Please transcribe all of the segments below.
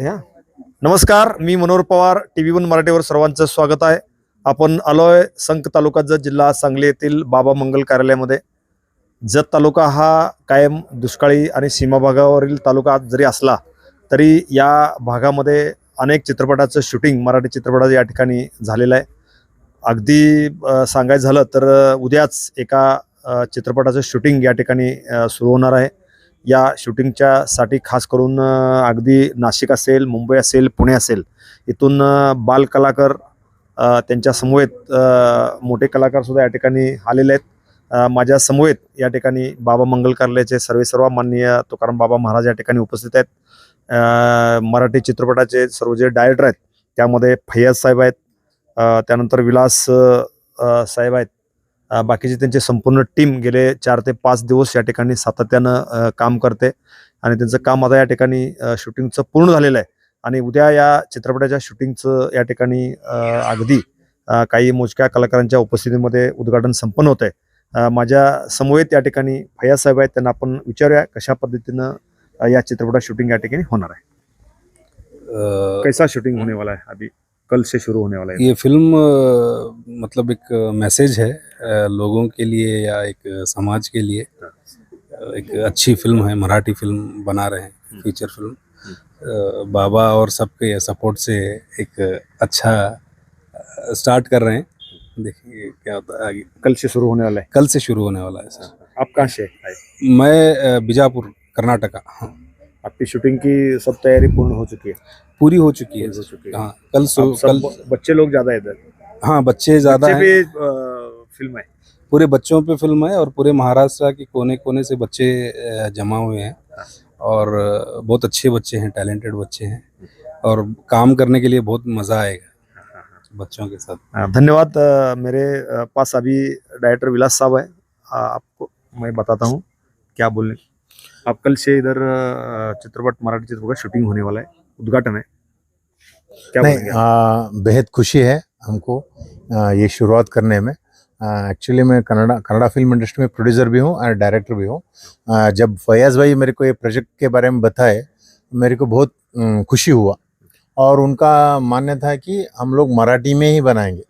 या नमस्कार, मी मनोहर पवार. TV1 मराठीवर सर्वांचं स्वागत आहे. आपण आलोय संक तालुका जत जिल्हा सांगली येथील बाबा मंगल कार्यालयामध्ये. जत तालुका हा कायम दुष्काळी आणि सीमा भागावरील तालुका जरी असला तरी या भागामध्ये अनेक चित्रपटाचं शूटिंग, मराठी चित्रपटाचं या ठिकाणी झालेलं आहे. अगदी सांगायचं झालं तर उद्याच एका चित्रपटाचं शूटिंग या ठिकाणी सुरू होणार आहे. या शूटिंगच्या साठी खास करून अगदी नाशिक असेल, मुंबई असेल, पुणे असेल, इथून बाल कलाकार त्यांच्या समवेत मोठे कलाकार सुद्धा या ठिकाणी आलेले आहेत. माझ्या समवेत या ठिकाणी बाबा मंगल कार्यालयाचे सर्व माननीय तुकाराम बाबा महाराज या ठिकाणी उपस्थित आहेत. मराठी चित्रपटाचे सर्व जे डायरेक्टर आहेत त्यामध्ये फैयाज साहेब आहेत, त्यानंतर विलास साहेब आहेत. बाकीची त्यांची संपूर्ण टीम गेले 4 ते 5 दिवस या ठिकाणी सातत्यानं काम करते आणि त्यांचं काम आता या ठिकाणी शूटिंगचं पूर्ण झालेलं आहे. आणि उद्या या चित्रपटाच्या शूटिंगचं या ठिकाणी अगदी काही मोजक्या कलाकारांच्या उपस्थितीमध्ये उद्घाटन संपन्न होत आहे. माझ्या समवेत या ठिकाणी फैयाज साहेब आहेत, त्यांना आपण विचारूया कशा पद्धतीनं या चित्रपटात शूटिंग या ठिकाणी होणार आहे. कैसा शूटिंग होने वाला है, अभी कल से शुरू होने वाला है? ये फिल्म मतलब एक मैसेज है लोगों के लिए या एक समाज के लिए। एक अच्छी फिल्म है, मराठी फिल्म बना रहे हैं, फीचर फिल्म। बाबा और सबके सपोर्ट से एक अच्छा स्टार्ट कर रहे हैं, देखिए क्या होता है आगे। कल से शुरू होने वाला है? कल से शुरू होने वाला है सर। आप कहाँ से आए? मैं बीजापुर, कर्नाटका। आपकी शूटिंग की सब तैयारी पूर्ण हो चुकी है? पूरी हो चुकी है। हो चुकी है। हाँ, कल कल बच्चे लोग ज्यादा है इधर? हाँ, बच्चे ज्यादा हैं। भी फिल्म है? पूरे बच्चों पे फिल्म है और पूरे महाराष्ट्र के कोने कोने से बच्चे जमा हुए हैं और बहुत अच्छे बच्चे हैं, टैलेंटेड बच्चे हैं और काम करने के लिए बहुत मज़ा आएगा बच्चों के साथ। धन्यवाद। मेरे पास अभी डायरेक्टर विलास साहब है, आपको मैं बताता हूँ क्या बोलने। आप कल से इधर चित्रपट, मराठी चित्रपट का शूटिंग होने वाला है, उद्घाटन है, क्या बोलेंगे? बेहद खुशी है हमको ये शुरुआत करने में। एक्चुअली मैं कन्नड़ा फिल्म इंडस्ट्री में प्रोड्यूसर भी हूँ और डायरेक्टर भी हूँ। जब फैयाज भाई मेरे को ये प्रोजेक्ट के बारे में बताए, मेरे को बहुत खुशी हुआ और उनका मान्य था कि हम लोग मराठी में ही बनाएंगे,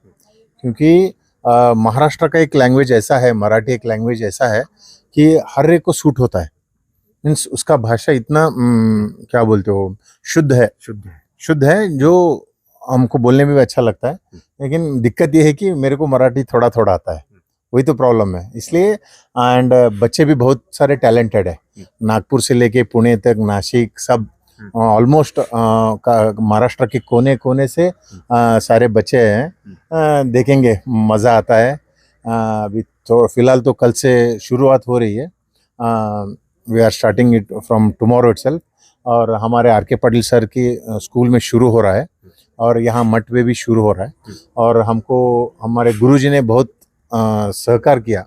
क्योंकि महाराष्ट्र का एक लैंग्वेज ऐसा है, मराठी एक लैंग्वेज ऐसा है कि हर एक को सूट होता है। मीन्स उसका भाषा इतना क्या बोलते हो, शुद्ध है जो हमको बोलने में भी अच्छा लगता है। लेकिन दिक्कत ये है कि मेरे को मराठी थोड़ा थोड़ा आता है, वही तो प्रॉब्लम है। इसलिए एंड बच्चे भी बहुत सारे टैलेंटेड है, नागपुर से लेके पुणे तक, नासिक, सब ऑलमोस्ट महाराष्ट्र के कोने कोने से सारे बच्चे हैं। देखेंगे, मज़ा आता है। अभी तो फिलहाल तो कल से शुरुआत हो रही है। We are starting it from tomorrow itself और हमारे आर के पाटिल सर की स्कूल में शुरू हो रहा है और यहाँ मठ में भी शुरू हो रहा है। और हमको हमारे गुरुजी ने बहुत सहकार किया,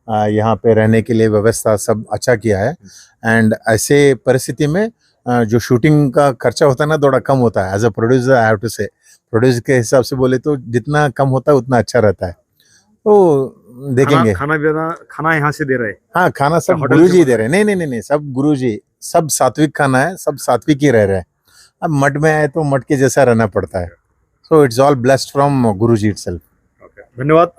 यहाँ पे रहने के लिए व्यवस्था सब अच्छा किया है। एंड ऐसे परिस्थिति में जो शूटिंग का खर्चा होता है ना, थोड़ा कम होता है। As a producer I have to say, producer के हिसाब से बोले तो जितना कम होता है उतना अच्छा रहता है। तो देखेंगे। खाना यहाँ से दे रहे हैं? हाँ, खाना सब गुरुजी दे रहे हैं। नहीं, सब गुरुजी, सब सात्विक खाना है, सब सात्विक ही रह रहे हैं। अब मठ में आए तो मठ के जैसा रहना पड़ता है। So it's all blessed from गुरुजी इटसेल्फ। धन्यवाद.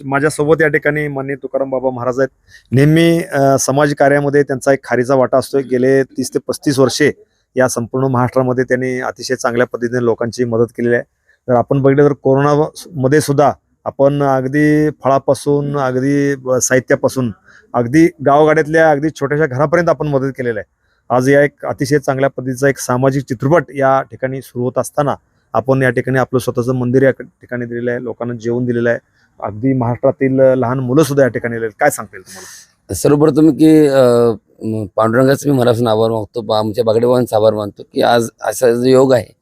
माझ्या सोबत या ठिकाणी माननीय तुकाराम बाबा महाराज आहेत. नेहमी समाज कार्यामध्ये त्यांचा एक खारीचा वाटा असतोय. गेले 30 ते 35 वर्षे या संपूर्ण महाराष्ट्रामध्ये त्यांनी अतिशय चांगल्या पद्धतीने लोकांची मदत केलेली आहे. तर आपण बघितलं तर कोरोनामध्ये सुद्धा आपण अगदी फळापासून, अगदी साहित्यापासून, अगदी गावगाड्यातल्या अगदी छोट्याशा घरापर्यंत आपण मदत केलेली आहे. आज या एक अतिशय चांगल्या पद्धतीचा एक सामाजिक चित्रपट या ठिकाणी सुरू होत असताना आपण या ठिकाणी आपलं स्वतःचं मंदिर या ठिकाणी दिलेलं आहे, लोकांना जेवण दिलेलं आहे. अगदी महाराष्ट्रातील लहान मुलं सुद्धा या ठिकाणी आलेले. काय सांगता येईल तुम्हाला? सर्वप्रथम की पांडुरंगाचं मी मनापासून आभार मानतो, आमच्या बागडेबाबांचा आभार मानतो की आज असा जो योग आहे,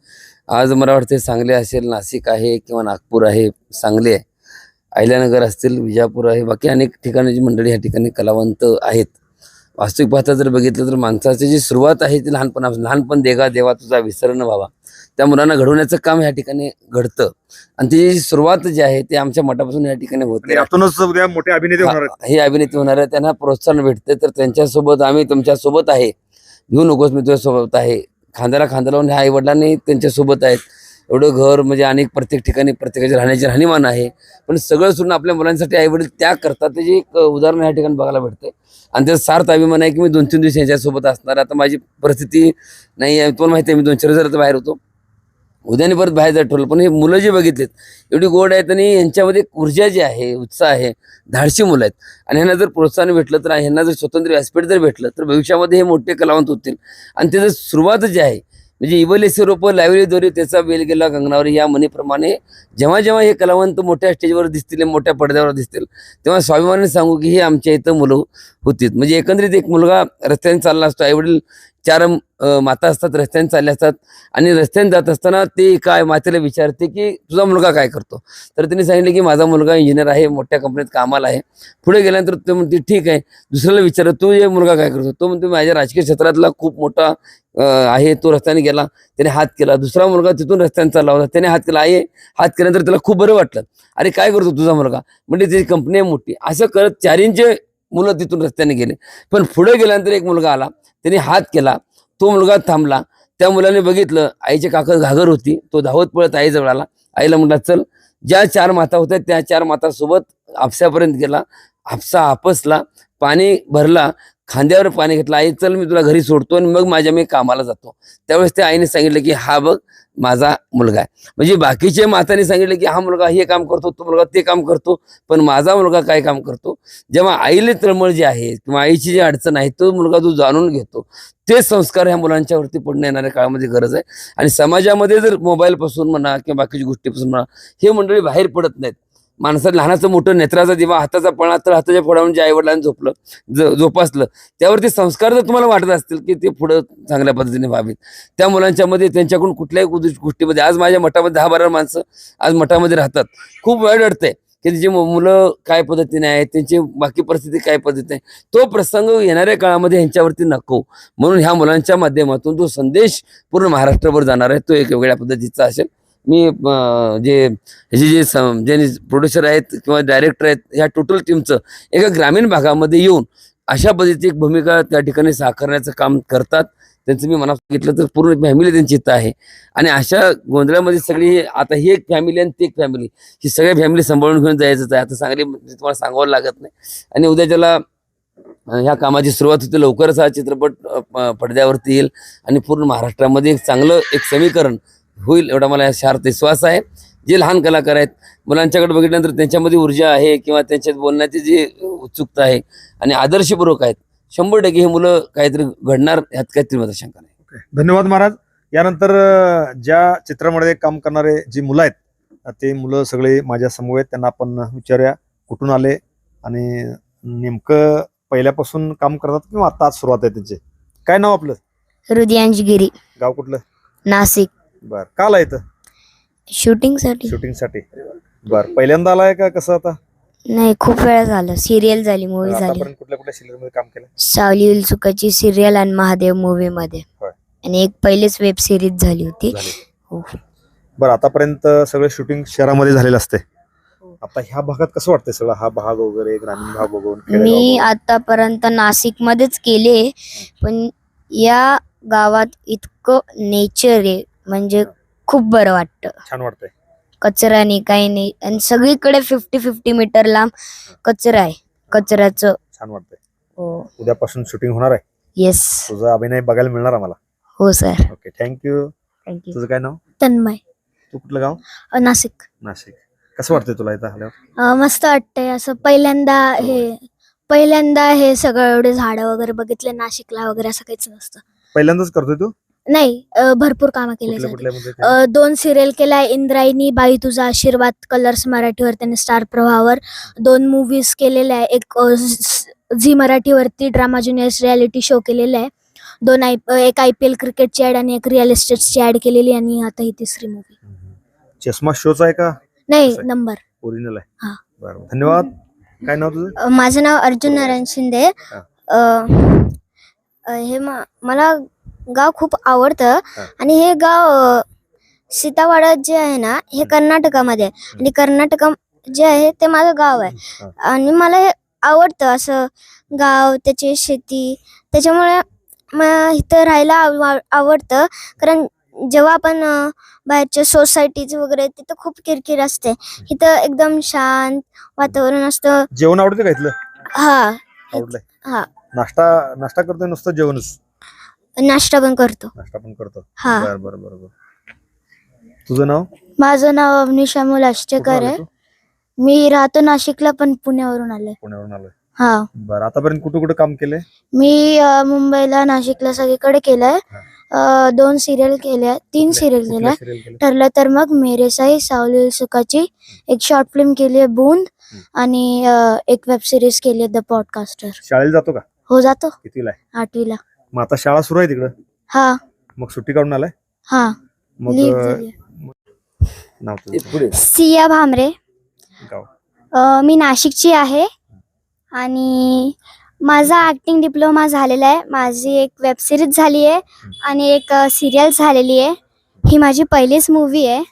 आज मला वाटते सांगली असेल, नाशिक आहे किंवा नागपूर आहे, सांगली आहे, अहिल्यानगर असतील, विजापूर आहे, बाकी अनेक ठिकाणाची मंडळी ह्या ठिकाणी कलावंत आहेत. वास्तविक पाहता जर बघितलं तर माणसाची जी सुरुवात आहे ती लहानपणापासून, लहानपण देगा देवा तुझा विसरण व्हावा, त्या मुलांना घडवण्याचं काम ह्या ठिकाणी घडतं आणि ती जी सुरुवात जी आहे ते आमच्या मठापासून या ठिकाणी होते. यातूनच उद्या मोठे अभिनेते होणार आहेत. हे अभिनेते होणार आहे, त्यांना प्रोत्साहन भेटते. तर त्यांच्यासोबत आम्ही तुमच्यासोबत आहे, भिवू नकोस मी तुझ्यासोबत आहे, खांद्याला खांदा लावून ह्या आईवडिलांनी त्यांच्यासोबत आहेत. एवढं घर म्हणजे अनेक प्रत्येक ठिकाणी प्रत्येकाची राहण्याची राहणीमान आहे, पण सगळं सोडून आपल्या मुलांसाठी आईवडील त्याग करतात. त्याची एक उदाहरण या ठिकाणी बघायला भेटते आणि त्याचा सार्थ अभिमान आहे की मी 2-3 दिवस यांच्यासोबत असणार. आता माझी परिस्थिती नाही आहे, तुम्हाला माहिती आहे, मी 2-4 दिवस बाहेर होतो, उद्याने परत बाहेर जायला ठरवलं. पण हे मुलं जे बघितलेत एवढी गोड आहेत आणि यांच्यामध्ये ऊर्जा जी आहे, उत्साह आहे, धाडशी मुलं आहेत आणि ह्यांना जर प्रोत्साहन भेटलं तर, ह्यांना जर स्वतंत्र व्यासपीठ जर भेटलं तर भविष्यामध्ये हे मोठे कलावंत होतील. आणि त्याचं सुरुवात जी आहे म्हणजे इवलेसे रोप लावली दोरी त्याचा वेल गेला गगनावर या म्हणीप्रमाणे जेव्हा जेव्हा हे कलावंत मोठ्या स्टेजवर दिसतील, मोठ्या पडद्यावर दिसतील, तेव्हा स्वाभिमानाने सांगू की हे आमच्या इथं मुलं होतीत. म्हणजे एकंदरीत एक मुलगा रस्त्याने चालला असतो, आईवडील 4 माता असतात रस्त्याने चालल्या असतात आणि रस्त्याने जात असताना ते काय मातेला विचारते की तुझा मुलगा काय करतो. तर त्यांनी सांगितलं की माझा मुलगा इंजिनियर आहे, मोठ्या कंपनीत कामाला आहे. पुढे गेल्यानंतर ते म्हणते ठीक आहे. दुसऱ्याला विचारत तू हे मुलगा काय करतो. तो म्हणतो माझ्या राजकीय क्षेत्रातला खूप मोठा आहे, तो रस्त्याने गेला, त्याने हात केला. दुसरा मुलगा तिथून रस्त्याने चालला होता, त्याने हात केला. आई हात केल्यानंतर त्याला खूप बरं वाटलं. अरे काय करतो तुझा मुलगा, म्हणजे त्याची कंपनी आहे मोठी. असं करत 4 मुलं तिथून रस्त्याने गेले. पण पुढे गेल्यानंतर एक मुलगा आला, त्याने हात केला, तो मुलगा थांबला. त्या मुलाने बघितलं आईची काकड घागर होती, तो धावत पळत आईजवळ आला. आईला म्हटला चल. ज्या 4 माता होत्या त्या 4 मातासोबत हापसापर्यंत गेला. हापसा आपसला, पाणी भरला, खांद्यावर पाणी घेतलं. आई चल मी तुला घरी सोडतो आणि मग मी कामाला जातो. त्यावेळेस त्या आईने सांगितलं की हा बघ माझा मुलगा आहे. म्हणजे बाकीचे माताने सांगितलं की हा मुलगा हे काम करतो, तो मुलगा ते काम करतो, पण माझा मुलगा काय काम करतो. जेव्हा आईले तळमळ जी आहे किंवा आईची जी अडचण आहे तो मुलगा जो जाणून घेतो, ते संस्कार ह्या मुलांच्यावरती पडणं येणाऱ्या काळामध्ये गरज आहे. आणि समाजामध्ये जर मोबाईलपासून म्हणा किंवा बाकीच्या गोष्टीपासून म्हणा हे मंडळी बाहेर पडत नाहीत. माणसात लहानाचं मोठं नेत्राचा दिवा हाताचा पळा तर हाताच्या फोडावून जे आईवडिलांनी जोपासलं त्यावरती संस्कार जर तुम्हाला वाटत असतील की ते पुढं चांगल्या पद्धतीने व्हावेत त्या मुलांच्या मध्ये त्यांच्याकडून कुठल्याही गोष्टीमध्ये आज माझ्या मठामध्ये 10-12 माणसं आज मठामध्ये राहतात. खूप वेळ अडतंय की त्याची मुलं काय पद्धतीने आहेत, त्यांची बाकी परिस्थिती काय पद्धतीने आहे, तो प्रसंग येणाऱ्या काळामध्ये ह्यांच्यावरती नको. म्हणून ह्या मुलांच्या माध्यमातून जो संदेश पूर्ण महाराष्ट्रभर जाणार आहे तो एक वेगळ्या पद्धतीचा असेल. मी जे प्रोड्युसर आहेत किंवा डायरेक्टर आहेत ह्या टोटल टीमचं एका ग्रामीण भागामध्ये येऊन अशा पद्धतीची एक भूमिका त्या ठिकाणी साकारण्याचं काम करतात. त्यांचं मी मनात घेतलं तर पूर्ण फॅमिली त्यांची इथं आहे आणि अशा गोंधळामध्ये सगळी आता ही एक फॅमिली आणि ती एक फॅमिली, ही सगळ्या फॅमिली सांभाळून घेऊन जायचंच आहे. आता सांगली तुम्हाला सांगावं लागत नाही. आणि उद्या ज्याला ह्या कामाची सुरुवात होते लवकरच हा चित्रपट पडद्यावरती येईल आणि पूर्ण महाराष्ट्रामध्ये एक चांगलं एक समीकरण होईल एवढा मला शार्थ विश्वास आहे. जे लहान कलाकार आहेत मुलांच्याकडे बघितल्यानंतर त्यांच्यामध्ये ऊर्जा आहे किंवा त्यांच्यात बोलण्याची जी उत्सुकता आहे आणि आदर्शपूर्वक आहेत, 100% हे मुलं काहीतरी घडणार ह्यात काहीतरी माझा शंका नाही. धन्यवाद महाराज. यानंतर ज्या चित्रामध्ये काम करणारे जी मुलं आहेत ते मुलं सगळे माझ्या समोर आहेत. त्यांना आपण विचारूया कुठून आले आणि नेमकं पहिल्यापासून काम करतात किंवा आता आज सुरुवात आहे त्यांची. काय नाव आपलं? हृदयांश गिरी, गाव कुठलं? नाशिक. बर, का आला इथं? शूटिंगसाठी. शूटिंगसाठी. बर, पहिल्यांदा आलाय का कसं आता? नाही, खूप वेळा झालं. सिरियल झाली, मूवी झाली. आतापर्यंत कुठल्या कुठल्या सिरियल मध्ये काम केलं? सावली उलसुकाची सिरियल आणि महादेव मूवी मध्ये होय. आणि एक पहिलेच वेब सिरीज झाली होती. हो. बरं, आतापर्यंत सगळं शूटिंग शहरामध्ये झालेलं असते. आता ह्या भागात कसं वाटतंय सगळं हा भाग वगैरे ग्रामीण भाग बघून? मी आतापर्यंत नाशिक मध्येच केले, पण या गावात इतकं नेचर आहे म्हणजे खूप बरं वाटतं. छान वाटतंय. कचरा नाही, काही नाही आणि सगळीकडे 50-50 मीटर लांब कचरा आहे. कचऱ्याचं छान वाटतंय. हो. उद्यापासून शूटिंग होणार आहे. येस. तुझा अभिनय बघायला मिळणार आम्हाला. हो सर. Okay, thank you. थँक्यू. तुझं काय नाव? तन्मय, तू कुठलं गाव? नाशिक. नाशिक. कसं वाटतंय तुला इथं आल्यावर? मस्त वाटतंय. असं पहिल्यांदा हे सगळं एवढे झाडं वगैरे बघितले नाशिकला वगैरे, असं काहीच नसतं. पहिल्यांदाच करतोय तू? नाही, भरपूर कामं केले. कुठल्या मध्ये? 2 सिरियल केलाय, इंद्रायणी, बाई तुझा आशीर्वाद, कलर्स मराठीवर त्याने स्टार प्रवाहावर 2 मूवीज केलेल्या आहे. एक झी मराठीवरती ड्रामा ज्युनियर्स रियालिटी शो केलेला आहे. एक IPL क्रिकेटची ऍड आणि एक रिअल इस्टेटची ऍड केलेली आणि आता ही 3री मूवी. चष्मा शोचा आहे का? नाही, नंबर ओरिजिनल आहे. हा. बरं, धन्यवाद. काय नाव तुझं? माझं नाव अर्जुन नारायण शिंदे. हे मला गाव खूप आवडतं आणि हे गाव सीतावाडा जे आहे ना हे कर्नाटकामध्ये आहे आणि कर्नाटक जे आहे ते माझं गाव आहे आणि मला हे आवडतं असं गाव, त्याची शेती. त्याच्यामुळे मला इथं राहायला आवडतं, कारण जेव्हा आपण बाहेरच्या सोसायटीज वगैरे तिथं खूप किरकिर असते, इथं एकदम शांत वातावरण असतं. जेवण आवडतं का इथलं? हा आवडलंय. हा नाश्ता करतोय नुसतं जेवणच? नाश्ता पण करतो. नाश्ता पण करतो. हा. बर बर बर बर. तुझं नाव? माझं नाव अवनीश अमोल आष्टेकर कुठून आली आहे. तू? मी राहतो नाशिकला, पण पुण्यावरून आले. पुण्यावरून आलोय. हा. बरं, आतापर्यंत कुठं कुठं काम केलंय? मी मुंबईला, नाशिकला सगळीकडे केलंय. 2 सिरियल केल्या, 3 सिरियल केल्या. सिरियल केलं? ठरलं तर मग मेरे साई, सावली सुखाची, एक शॉर्ट फिल्म केली आहे बूंद, आणि एक वेब सिरीज केली आहे द पॉडकास्टर. शाळेला जातो का? हो, जातो कितीला आहे? 8वीला. मग आता शाळा सुरू आहे तिकडं? हा मग सुट्टी काढून आलाय? हा. मग लीव झाली. नाव तुझं? सिया भामरे. गाव? मी नाशिकची आहे आणि माझा ऍक्टिंग डिप्लोमा झालेला आहे. माझी एक वेब सिरीज झाली आहे आणि एक सिरियल झालेली आहे. ही माझी पहिलीच मूवी आहे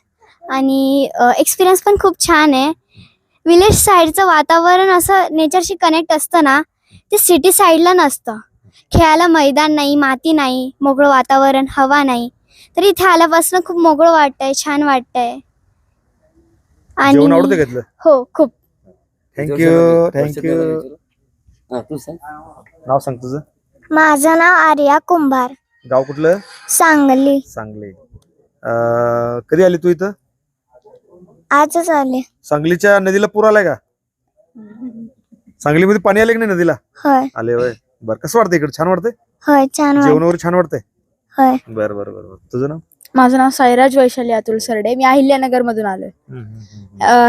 आणि एक्सपिरियन्स पण खूप छान आहे. विलेज साईडचं वातावरण असं नेचरशी कनेक्ट असतं ना, ते सिटी साईडला नसतं. खेळायला मैदान नाही, माती नाही, मोकळं वातावरण, हवा नाही. तर इथे आल्यापासून खूप मोकळं वाटतंय, छान वाटतंय. जेवण आवडतं घेतलं? हो, खूप. थँक्यू. तू सांग. नाव सांग तुझं? माझं नाव आर्या कुंभार, गाव कुठलं? सांगली. सांगली. कधी आली तू इथं? आजच आले. सांगलीच्या नदीला पूर आलाय का? सांगलीमध्ये पाणी आले की नाही नदीला? होय आले होय. बरं, कसं वाटतं इकडे? छान वाटतंय? होय, छान वाटत. जेवण वगैरे छान वाटतंय? होय. बरं बरं बरं. तुझं नाव? माझं नाव साईराज वैशाली अतुल सरडे. मी अहिल्यानगर मधून आलोय.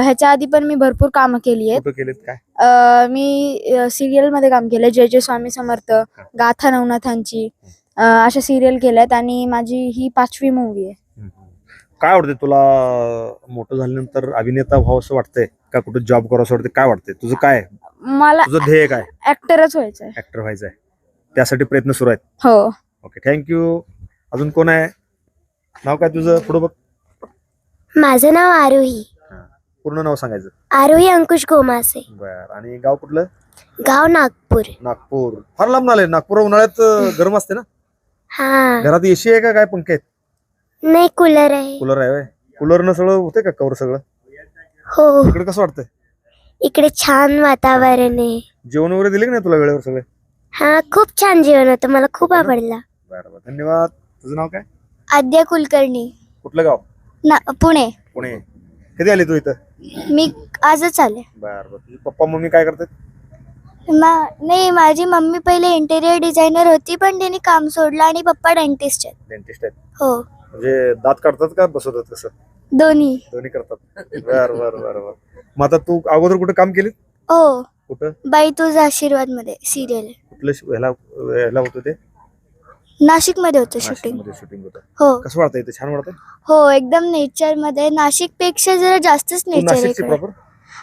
ह्याच्या आधी पण मी भरपूर कामं केली आहेत. कुठं केलेत काय? मी सिरियल मध्ये काम केलंय, जय जय स्वामी समर्थ, गाथा नवनाथांची, अशा सिरियल केल्यात आणि माझी ही 5वी मूवी आहे. काय वाटतंय तुला? मोठं झाल्यानंतर अभिनेता व्हावं असं वाटतंय का कुठं जॉब करावं असं वाटतंय? काय वाटतंय तुझं? काय मला तुझं ध्येय? काय? ऍक्टरच व्हायचंय. ऍक्टर व्हायचंय, त्यासाठी प्रयत्न सुरू आहेत. हो. Okay, thank you. अजून कोण आहे? नाव काय तुझं? पुढं बघ. माझं नाव आरोही. पूर्ण नाव सांगायचं. आरोही अंकुश गोमासे. बर. आणि गाव कुठलं? गाव नागपूर. नागपूर. फार लांब आले. नागपूर उन्हाळ्यात गरम असते ना? हा. घरात एसी आहे का काय? पंखे आहेत? नाही, कूलर आहे. कूलर आहे? कूलरनं सगळं होते का कवर सगळं? हो. इकडे कसं वाटतंय? इकडे छान वातावरण आहे. जेवण वगैरे दिले की नाही तुला वेळेवर सगळे? हा, खूप छान जेवण होतं, मला खूप आवडला. बरं, धन्यवाद. तुझं नाव काय? आद्या कुलकर्णी, कुठलं गाव? पुणे. पुणे. कधी आली तू इथं? मी आजच आले. बरं बरं. तुझे पप्पा मम्मी काय करतात? नाही, माझी मम्मी पहिले इंटेरियर डिझायनर होती, पण त्यांनी काम सोडलं आणि पप्पा डेंटिस्ट आहेत. डेंटिस्ट आहेत? हो. म्हणजे दात काढतात का बसवतात? कसं? दोन्ही. दोन्ही करतात. बरं बरं बरं बरं. मग आता तू अगोदर कुठं काम केली? हो, कुठं? बाई तुझा आशीर्वाद मध्ये सिरियल. कुठलं ह्याला होतं ते? नाशिक मध्ये होतं शूटिंग. शूटिंग होतं. हो कसं वाटतं इथे? छान वाटतंय? हो, एकदम नेचर मध्ये. नाशिक पेक्षा जरा जास्तच तू नेचर आहे नाशिकची इकडे. प्रॉपर?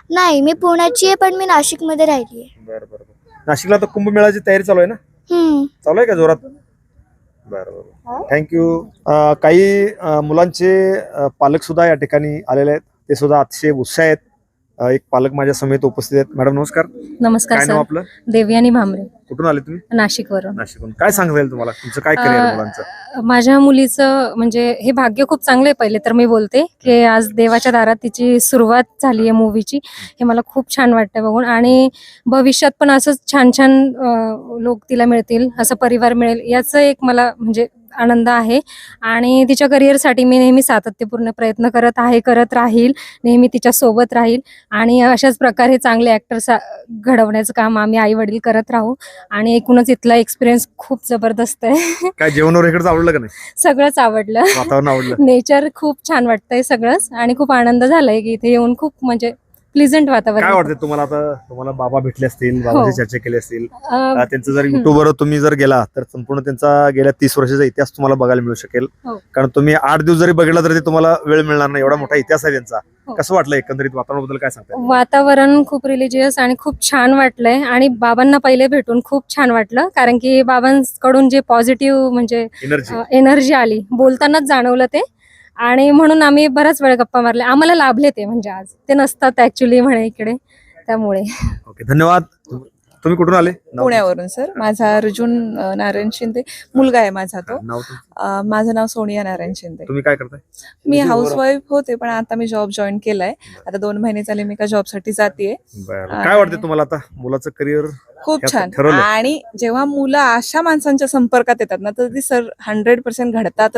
नाही, मी पुण्याची आहे, पण मी नाशिक मध्ये राहिली आहे. बरं बरं बरं. नाशिकला आता कुंभमेळ्याची तयारी चालू आहे ना? चालू आहे का जोरात? बरं बरं. थँक्यू. काही मुलांचे पालक सुद्धा या ठिकाणी आलेले आहेत. ते सुद्धा अतिशय उत्साही आहेत. एक पालक माझ्या समेत उपस्थित आहेत. मॅडम नमस्कार. नमस्कार काय नाव सर. आपलं? देवयानी भामरे, कुठून आले तुम्ही? नाशिकवरून. नाशिकहून. काय सांगता येईल तुम्हाला? तुमचं काय करिअर मुलांचं? माझ्या मुलीचं म्हणजे हे भाग्य खूप चांगलं आहे. पहिले तर मी बोलते की आज देवाच्या दारात तिची सुरुवात झाली आहे मूवीची. हे मला खूप छान वाटतं बघून, आणि भविष्यात पण असंच छान छान लोक तिला मिळतील, असं परिवार मिळेल याचं एक मला म्हणजे आनंद आहे. आणि तिच्या करिअरसाठी मी नेहमी सातत्यपूर्ण प्रयत्न करत राहील, नेहमी तिच्या सोबत राहील आणि अशाच प्रकारे चांगले ऍक्टर्स घडवण्याचं काम आम्ही आई वडील करत राहू. आणि एकूणच इथला एक्सपिरियन्स खूप जबरदस्त आहे. काय जेवण वगैरे इकडचं आवडलं का नाही? सगळंच आवडलं. वातावरण आवडलं? नेचर खूप छान वाटतंय सगळंच, आणि खूप आनंद झालाय की इथे येऊन. खूप म्हणजे प्लेझंट वातावरण. काय वाटतं तुम्हाला? आता तुम्हाला बाबा भेटले असतील, बाबाची चर्चा केली असतील. अं, त्यांचं जर युट्यूबवर तुम्ही जर गेला तर संपूर्ण त्यांचा गेल्या 30 वर्षाचा इतिहास तुम्हाला बघायला मिळू शकेल. हो. कारण तुम्ही 8 दिवस जरी बघितला तरी ते तुम्हाला वेळ मिळणार नाही, एवढा मोठा इतिहास आहे त्यांचा. हो. कसं वाटलं एकंदरीत वातावरणाबद्दल? काय सांगता? वातावरण खूप रिलिजियस आणि खूप छान वाटलंय. आणि बाबांना पहिले भेटून खूप छान वाटलं, कारण की बाबांकडून जे पॉझिटिव्ह म्हणजे एनर्जी एनर्जी आली, बोलतानाच जाणवलं ते. आणि म्हणून आम्ही बराच वेळ गप्पा मारल्या. आम्हाला लाभले ते, म्हणजे आज ते नसतात ऍक्च्युली म्हणे इकडे, त्यामुळे. ओके, धन्यवाद. तुम्ही कुठून आले? नाव पुण्यावरून सर. माझा अर्जुन नारायण शिंदे मुलगा आहे माझा तो. तुमचं? नाव तुमचं? माझं नाव सोनिया नारायण शिंदे. तुम्ही काय करताय? मी हाऊसवाईफ होते पण आता मी जॉब जॉईन केलाय. आता 2 महिने झाले मी का जॉबसाठी जातेय. बरं. काय वाटतं तुम्हाला आता मुलाचं करिअर? खूप ह्यात छान. ठरवलंय? आणि जेव्हा मुलं अशा माणसांच्या संपर्कात येतात ना तर ती सर 100% घडतात.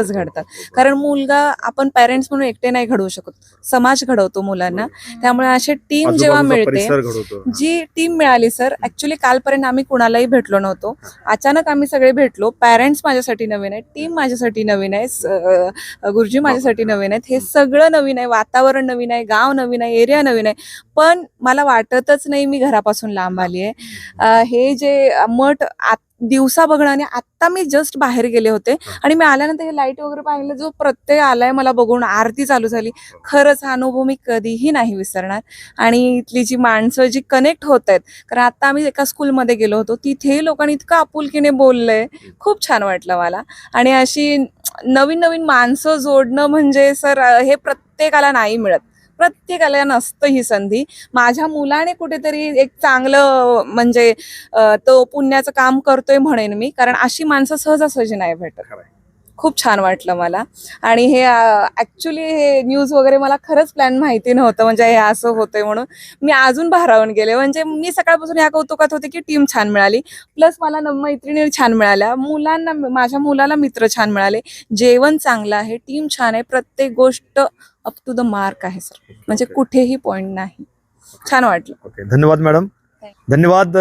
कारण मुलगा आपण पेरेंट्स म्हणून एकटे नाही घडवू शकत, समाज घडवतो मुलांना. त्यामुळे अशी टीम जेव्हा आजूबाजूचा मिळते, परिसर घडवतो. जी टीम मिळाली सर, ऍक्च्युली कालपर्यंत आम्ही कुणालाही भेटलो नव्हतो. अचानक आम्ही सगळे भेटलो. पॅरेंट्स माझ्यासाठी नवीन आहेत, टीम माझ्यासाठी नवीन आहे, गुरुजी माझ्यासाठी नवीन आहेत. हे सगळं नवीन आहे, वातावरण नवीन आहे, गाव नवीन आहे, एरिया नवीन आहे. पण मला वाटतच नाही मी घरापासून लांब आली आहे. हे जे मठ दिवसा बघणं आणि आत्ता मी जस्ट बाहेर गेले होते आणि मी आल्यानंतर हे लाईट वगैरे पाहिलं, जो प्रत्यय आलाय मला बघून, आरती चालू झाली. खरंच हा अनुभव मी कधीही नाही विसरणार. आणि इथली जी माणसं जी कनेक्ट होत आहेत, कारण आता आम्ही एका स्कूलमध्ये गेलो होतो, तिथे लोकांनी इतकं आपुलकीने बोललंय, खूप छान वाटलं मला. आणि अशी नवीन नवीन माणसं जोडणं म्हणजे सर हे प्रत्येकाला नाही मिळत, प्रत्येकाला नसतं ही संधी. माझ्या मुलाने कुठेतरी एक चांगलं म्हणजे तो पुण्याचं काम करतोय म्हणेन मी, कारण अशी माणसं सहजासहजी नाही भेटत. खूप छान वाटलं मला. आणि हे ऍक्च्युली हे न्यूज वगैरे मला खरंच प्लॅन माहिती नव्हतं, म्हणजे हे असं होतंय म्हणून. मी अजून भारावून गेले. म्हणजे मी सकाळपासून या कौतुकात होते की टीम छान मिळाली, प्लस मला मैत्रिणी छान मिळाल्या, मुलांना, माझ्या मुलाला मित्र छान मिळाले, जेवण चांगलं आहे, टीम छान आहे, प्रत्येक गोष्ट अप टू द मार्क आहे सर. म्हणजे कुठेही पॉइंट नाही. छान वाटलं. ओके, धन्यवाद मॅडम. धन्यवाद.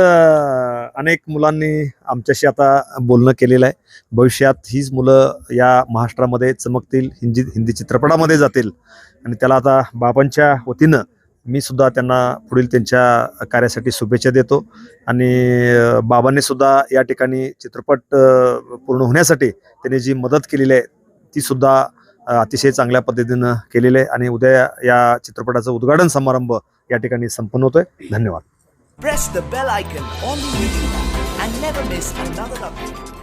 अनेक मुलांनी आमच्याशी आता बोलणं केलेलं आहे. भविष्यात हीच मुलं या महाराष्ट्रामध्ये चमकतील, हिंदी चित्रपटामध्ये जातील. आणि त्याला आता बाबांच्या वतीनं मी सुद्धा त्यांना पुढील त्यांच्या कार्यासाठी शुभेच्छा देतो. आणि बाबांनी सुद्धा या ठिकाणी चित्रपट पूर्ण होण्यासाठी त्यांनी जी मदत केलेली आहे ती सुद्धा अतिशय चांगल्या पद्धतीनं केलेलं आहे. आणि उद्या या चित्रपटाचं उद्घाटन समारंभ या ठिकाणी संपन्न होतोय. धन्यवाद. Press the bell icon on the YouTube app and never miss another update.